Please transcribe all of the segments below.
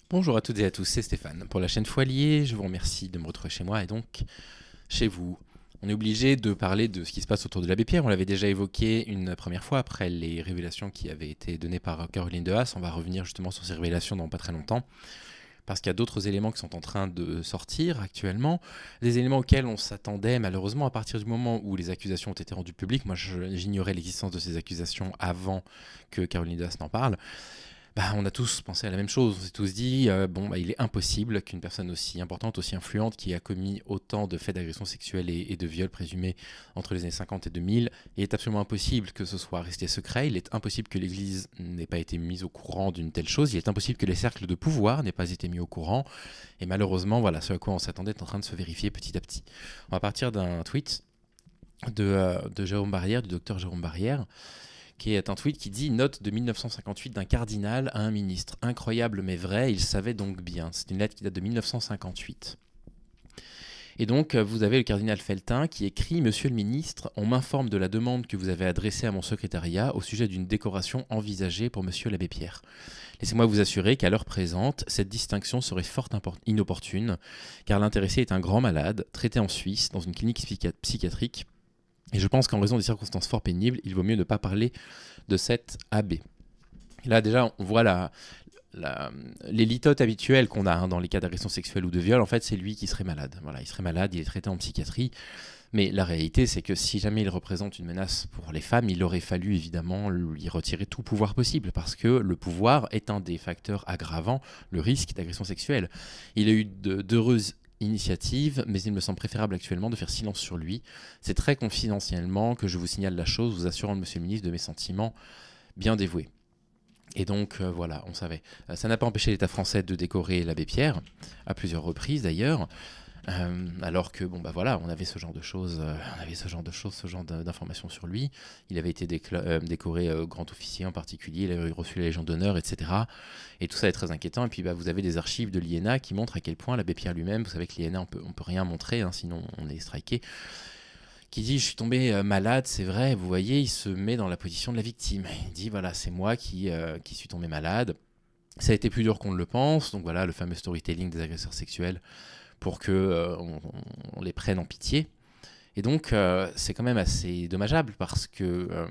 Bonjour à toutes et à tous, c'est Stéphane. Pour la chaîne Foilier, je vous remercie de me retrouver chez moi et donc chez vous. On est obligé de parler de ce qui se passe autour de l'abbé Pierre. On l'avait déjà évoqué une première fois après les révélations qui avaient été données par Caroline de Haas. On va revenir justement sur ces révélations dans pas très longtemps parce qu'il y a d'autres éléments qui sont en train de sortir actuellement, des éléments auxquels on s'attendait malheureusement à partir du moment où les accusations ont été rendues publiques. Moi, j'ignorais l'existence de ces accusations avant que Caroline de Haas n'en parle. On a tous pensé à la même chose. On s'est tous dit, il est impossible qu'une personne aussi importante, aussi influente, qui a commis autant de faits d'agression sexuelle et de viol présumés entre les années 50 et 2000, il est absolument impossible que ce soit resté secret. Il est impossible que l'Église n'ait pas été mise au courant d'une telle chose. Il est impossible que les cercles de pouvoir n'aient pas été mis au courant. Et malheureusement, voilà, ce à quoi on s'attendait est en train de se vérifier petit à petit. On va partir d'un tweet de Jérôme Barrière, du docteur Jérôme Barrière, qui est un tweet qui dit « Note de 1958 d'un cardinal à un ministre. Incroyable mais vrai, il savait donc bien. » C'est une lettre qui date de 1958. Et donc, vous avez le cardinal Feltin qui écrit « Monsieur le ministre, on m'informe de la demande que vous avez adressée à mon secrétariat au sujet d'une décoration envisagée pour monsieur l'abbé Pierre. Laissez-moi vous assurer qu'à l'heure présente, cette distinction serait fort inopportune, car l'intéressé est un grand malade, traité en Suisse, dans une clinique psychiatrique. Et je pense qu'en raison des circonstances fort pénibles, il vaut mieux ne pas parler de cet abbé. » Et là, déjà, on voit les litotes habituelles qu'on a dans les cas d'agression sexuelle ou de viol. En fait, c'est lui qui serait malade. Voilà, il serait malade, il est traité en psychiatrie. Mais la réalité, c'est que si jamais il représente une menace pour les femmes, il aurait fallu évidemment lui retirer tout pouvoir possible, parce que le pouvoir est un des facteurs aggravant le risque d'agression sexuelle. Il a eu d'heureuses initiative, mais il me semble préférable actuellement de faire silence sur lui. C'est très confidentiellement que je vous signale la chose, vous assurant, monsieur le ministre, de mes sentiments bien dévoués. Et donc, voilà, on savait. Ça n'a pas empêché l'État français de décorer l'abbé Pierre, à plusieurs reprises d'ailleurs, alors que, voilà, on avait ce genre de choses, ce genre d'informations sur lui. Il avait été décoré grand officier en particulier, il avait reçu la Légion d'honneur, etc. Et tout ça est très inquiétant. Et puis, vous avez des archives de l'INA qui montrent à quel point l'abbé Pierre lui-même, vous savez que l'INA, on peut rien montrer, sinon on est striké, qui dit « Je suis tombé malade, c'est vrai, vous voyez, il se met dans la position de la victime. Il dit « Voilà, c'est moi qui suis tombé malade. Ça a été plus dur qu'on ne le pense. » Donc voilà, le fameux storytelling des agresseurs sexuels pour qu'on on les prenne en pitié. Et donc, c'est quand même assez dommageable parce que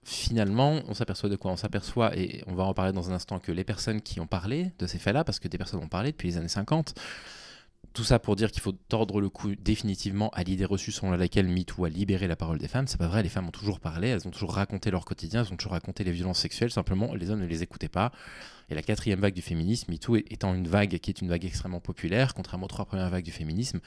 finalement, on s'aperçoit de quoi? On s'aperçoit, et on va en parler dans un instant, que les personnes qui ont parlé de ces faits-là, parce que des personnes ont parlé depuis les années 50, tout ça pour dire qu'il faut tordre le cou définitivement à l'idée reçue selon laquelle MeToo a libéré la parole des femmes. C'est pas vrai, les femmes ont toujours parlé, elles ont toujours raconté leur quotidien, elles ont toujours raconté les violences sexuelles, simplement les hommes ne les écoutaient pas. Et la quatrième vague du féminisme, MeToo étant une vague qui est une vague extrêmement populaire, contrairement aux trois premières vagues du féminisme,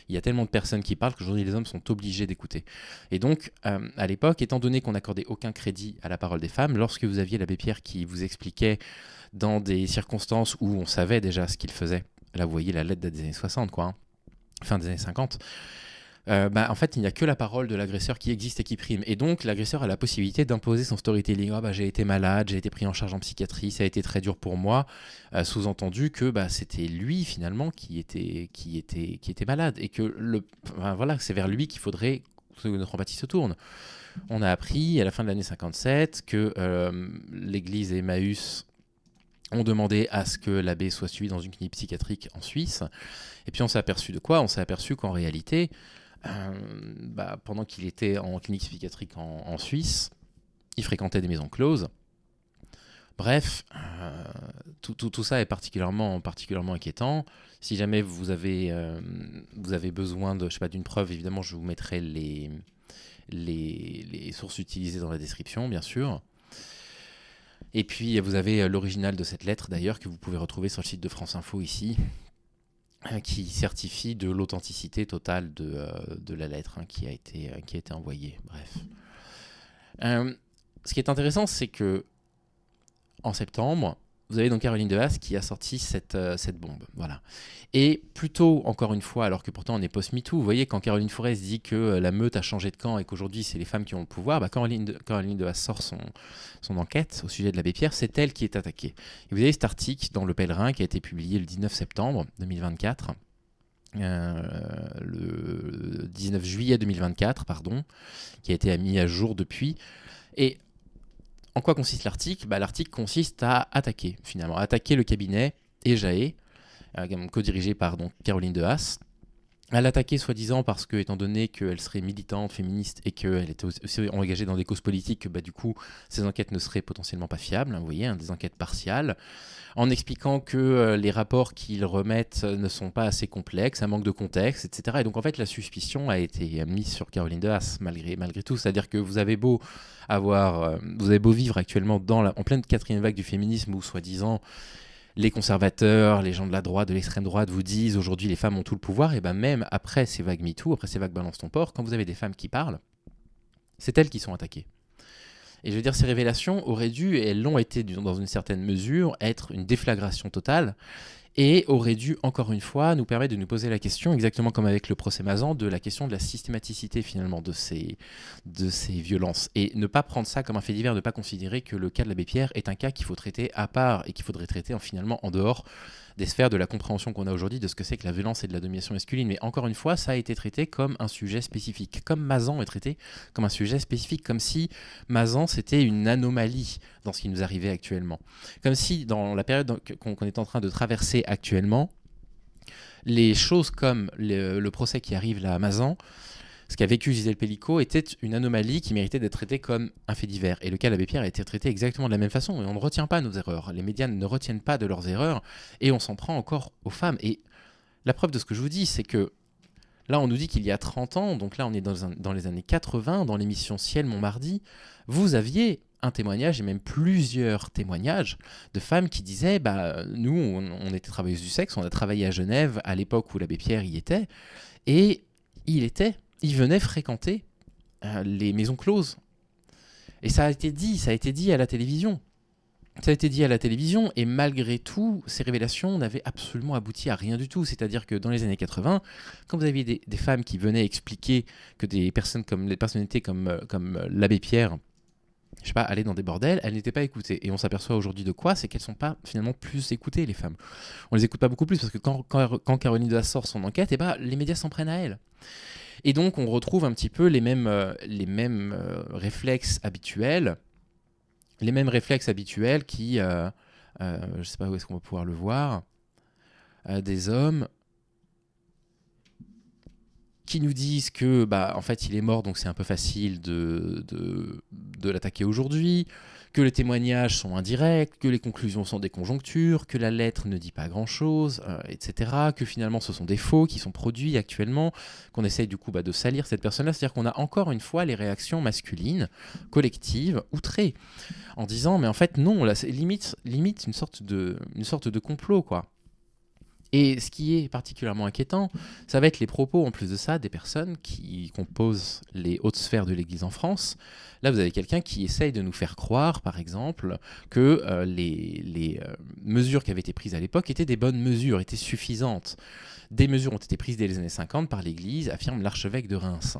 il y a tellement de personnes qui parlent qu'aujourd'hui les hommes sont obligés d'écouter. Et donc, à l'époque, étant donné qu'on n'accordait aucun crédit à la parole des femmes, lorsque vous aviez l'abbé Pierre qui vous expliquait dans des circonstances où on savait déjà ce qu'il faisait, là vous voyez la lettre date des années 60, fin des années 50, en fait, il n'y a que la parole de l'agresseur qui existe et qui prime. Et donc, l'agresseur a la possibilité d'imposer son storytelling. J'ai été malade, j'ai été pris en charge en psychiatrie, ça a été très dur pour moi. Sous-entendu que c'était lui, finalement, qui était malade. Et que c'est vers lui qu'il faudrait que notre empathie se tourne. On a appris, à la fin de l'année 57, que l'église Emmaüs ont demandé à ce que l'abbé soit suivi dans une clinique psychiatrique en Suisse. Et puis on s'est aperçu de quoi? On s'est aperçu qu'en réalité, pendant qu'il était en clinique psychiatrique en Suisse, il fréquentait des maisons closes. Bref, tout ça est particulièrement inquiétant. Si jamais vous avez besoin d'une preuve, évidemment, je vous mettrai les sources utilisées dans la description, bien sûr. Et puis, vous avez l'original de cette lettre, d'ailleurs, que vous pouvez retrouver sur le site de France Info ici, qui certifie de l'authenticité totale de la lettre qui a été envoyée. Bref. Ce qui est intéressant, c'est que en septembre, vous avez donc Caroline de Haas qui a sorti cette bombe. Voilà. Et plutôt, encore une fois, alors que pourtant on est post-MeToo, vous voyez, quand Caroline Forest dit que la meute a changé de camp et qu'aujourd'hui c'est les femmes qui ont le pouvoir, Caroline de Haas sort son enquête au sujet de l'abbé Pierre, c'est elle qui est attaquée. Et vous avez cet article dans Le Pèlerin qui a été publié le 19 septembre 2024, le 19 juillet 2024, pardon, qui a été mis à jour depuis. Et en quoi consiste l'article? L'article consiste à attaquer le cabinet et Jaé, co-dirigée par donc, Caroline de Haas. Elle l'attaquait soi-disant parce que, étant donné qu'elle serait militante, féministe et qu'elle était aussi engagée dans des causes politiques, que, du coup, ces enquêtes ne seraient potentiellement pas fiables, vous voyez, des enquêtes partiales, en expliquant que les rapports qu'ils remettent ne sont pas assez complexes, un manque de contexte, etc. Et donc, en fait, la suspicion a été mise sur Caroline de Haas, malgré tout. C'est-à-dire que vous avez beau vivre actuellement en pleine quatrième vague du féminisme où, soi-disant, les conservateurs, les gens de la droite, de l'extrême droite vous disent aujourd'hui les femmes ont tout le pouvoir, et même après ces vagues MeToo, après ces vagues Balance ton porc, quand vous avez des femmes qui parlent, c'est elles qui sont attaquées. Et je veux dire, ces révélations auraient dû, et elles l'ont été dans une certaine mesure, être une déflagration totale, et auraient dû, encore une fois, nous permettre de nous poser la question, exactement comme avec le procès Mazan, de la question de la systématicité finalement de ces violences. Et ne pas prendre ça comme un fait divers, ne pas considérer que le cas de l'abbé Pierre est un cas qu'il faut traiter à part et qu'il faudrait traiter finalement en dehors des sphères de la compréhension qu'on a aujourd'hui de ce que c'est que la violence et de la domination masculine. Mais encore une fois, ça a été traité comme un sujet spécifique, comme Mazan est traité comme un sujet spécifique, comme si Mazan c'était une anomalie dans ce qui nous arrivait actuellement. Comme si dans la période qu'on est en train de traverser actuellement, les choses comme le procès qui arrive là à Mazan, ce qu'a vécu Gisèle Pellicot était une anomalie qui méritait d'être traitée comme un fait divers. Et le cas de l'abbé Pierre a été traité exactement de la même façon. Et on ne retient pas nos erreurs. Les médias ne retiennent pas de leurs erreurs. Et on s'en prend encore aux femmes. Et la preuve de ce que je vous dis, c'est que là, on nous dit qu'il y a 30 ans, donc là, on est dans les années 80, dans l'émission Ciel Montmardi, vous aviez un témoignage et même plusieurs témoignages de femmes qui disaient nous, on était travailleuses du sexe, on a travaillé à Genève à l'époque où l'abbé Pierre y était, et il venait fréquenter les maisons closes. Et ça a été dit à la télévision. Ça a été dit à la télévision, et malgré tout, ces révélations n'avaient absolument abouti à rien du tout. C'est-à-dire que dans les années 80, quand vous aviez des femmes qui venaient expliquer que des personnalités comme l'abbé Pierre, je sais pas, allaient dans des bordels, elles n'étaient pas écoutées. Et on s'aperçoit aujourd'hui de quoi? C'est qu'elles ne sont pas finalement plus écoutées, les femmes. On les écoute pas beaucoup plus, parce que quand Caroline de Haas sort son enquête, les médias s'en prennent à elle. Et donc on retrouve un petit peu les mêmes réflexes habituels. Les mêmes réflexes habituels qui, je ne sais pas où est-ce qu'on va pouvoir le voir, des hommes qui nous disent que, en fait, il est mort, donc c'est un peu facile de l'attaquer aujourd'hui, que les témoignages sont indirects, que les conclusions sont des conjonctures, que la lettre ne dit pas grand-chose, etc., que finalement ce sont des faux qui sont produits actuellement, qu'on essaye du coup de salir cette personne-là. C'est-à-dire qu'on a encore une fois les réactions masculines, collectives, outrées, en disant, mais en fait non, là c'est limite une sorte de complot, quoi. Et ce qui est particulièrement inquiétant, ça va être les propos, en plus de ça, des personnes qui composent les hautes sphères de l'Église en France. Là, vous avez quelqu'un qui essaye de nous faire croire, par exemple, que les mesures qui avaient été prises à l'époque étaient des bonnes mesures, étaient suffisantes. Des mesures ont été prises dès les années 50 par l'Église, affirme l'archevêque de Reims,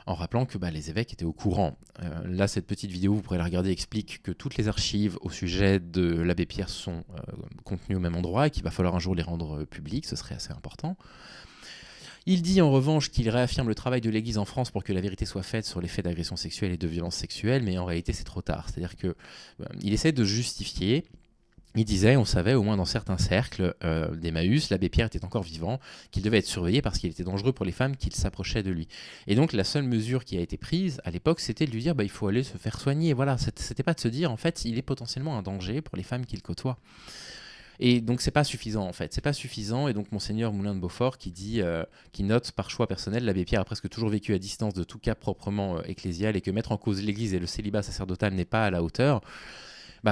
en rappelant que les évêques étaient au courant. Là, cette petite vidéo, vous pourrez la regarder, explique que toutes les archives au sujet de l'abbé Pierre sont contenues au même endroit et qu'il va falloir un jour les rendre publiques, ce serait assez important. Il dit en revanche qu'il réaffirme le travail de l'Église en France pour que la vérité soit faite sur les faits d'agression sexuelle et de violence sexuelle, mais en réalité c'est trop tard. C'est-à-dire qu'il essaie de justifier. Il disait, on savait au moins dans certains cercles d'Emmaüs, l'abbé Pierre était encore vivant, qu'il devait être surveillé parce qu'il était dangereux pour les femmes qui s'approchaient de lui. Et donc la seule mesure qui a été prise à l'époque, c'était de lui dire il faut aller se faire soigner. Voilà, c'était pas de se dire en fait il est potentiellement un danger pour les femmes qu'il côtoie. Et donc c'est pas suffisant en fait, c'est pas suffisant. Et donc Monseigneur Moulin de Beaufort qui note par choix personnel, l'abbé Pierre a presque toujours vécu à distance de tout cas proprement ecclésial et que mettre en cause l'Église et le célibat sacerdotal n'est pas à la hauteur.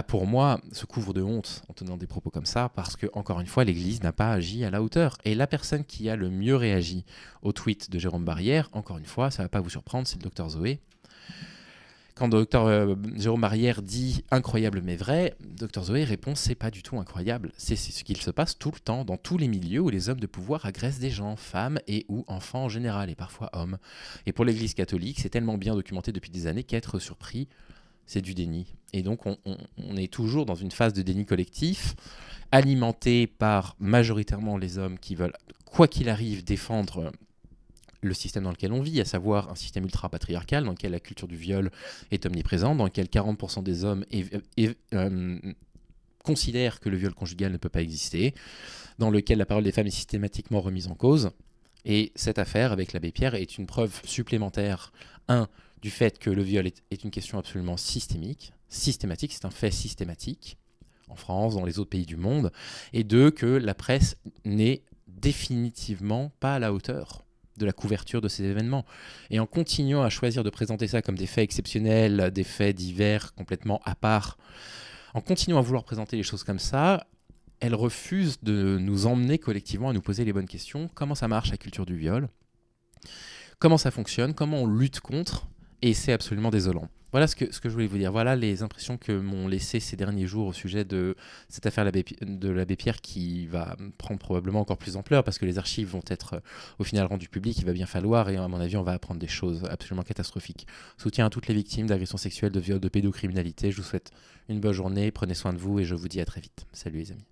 Pour moi, se couvre de honte en tenant des propos comme ça, parce que, encore une fois, l'Église n'a pas agi à la hauteur. Et la personne qui a le mieux réagi au tweet de Jérôme Barrière, encore une fois, ça ne va pas vous surprendre, c'est le docteur Zoé. Quand le docteur Jérôme Barrière dit « incroyable mais vrai », docteur Zoé répond « c'est pas du tout incroyable, c'est ce qu'il se passe tout le temps, dans tous les milieux où les hommes de pouvoir agressent des gens, femmes et ou enfants en général, et parfois hommes. Et pour l'Église catholique, c'est tellement bien documenté depuis des années qu'être surpris, c'est du déni. Et donc, on est toujours dans une phase de déni collectif, alimenté par majoritairement les hommes qui veulent, quoi qu'il arrive, défendre le système dans lequel on vit, à savoir un système ultra-patriarcal dans lequel la culture du viol est omniprésente, dans lequel 40% des hommes considère que le viol conjugal ne peut pas exister, dans lequel la parole des femmes est systématiquement remise en cause. Et cette affaire avec l'abbé Pierre est une preuve supplémentaire, du fait que le viol est une question absolument systématique, c'est un fait systématique, en France, dans les autres pays du monde, et deux, que la presse n'est définitivement pas à la hauteur de la couverture de ces événements. Et en continuant à choisir de présenter ça comme des faits exceptionnels, des faits divers complètement à part, en continuant à vouloir présenter les choses comme ça, elle refuse de nous emmener collectivement à nous poser les bonnes questions. Comment ça marche la culture du viol? Comment ça fonctionne? Comment on lutte contre? Et c'est absolument désolant. Voilà ce que je voulais vous dire. Voilà les impressions que m'ont laissé ces derniers jours au sujet de cette affaire de l'abbé Pierre, qui va prendre probablement encore plus d'ampleur parce que les archives vont être au final rendues publiques. Il va bien falloir, et à mon avis, on va apprendre des choses absolument catastrophiques. Soutien à toutes les victimes d'agressions sexuelles, de viols, de pédocriminalité. Je vous souhaite une bonne journée, prenez soin de vous et je vous dis à très vite. Salut les amis.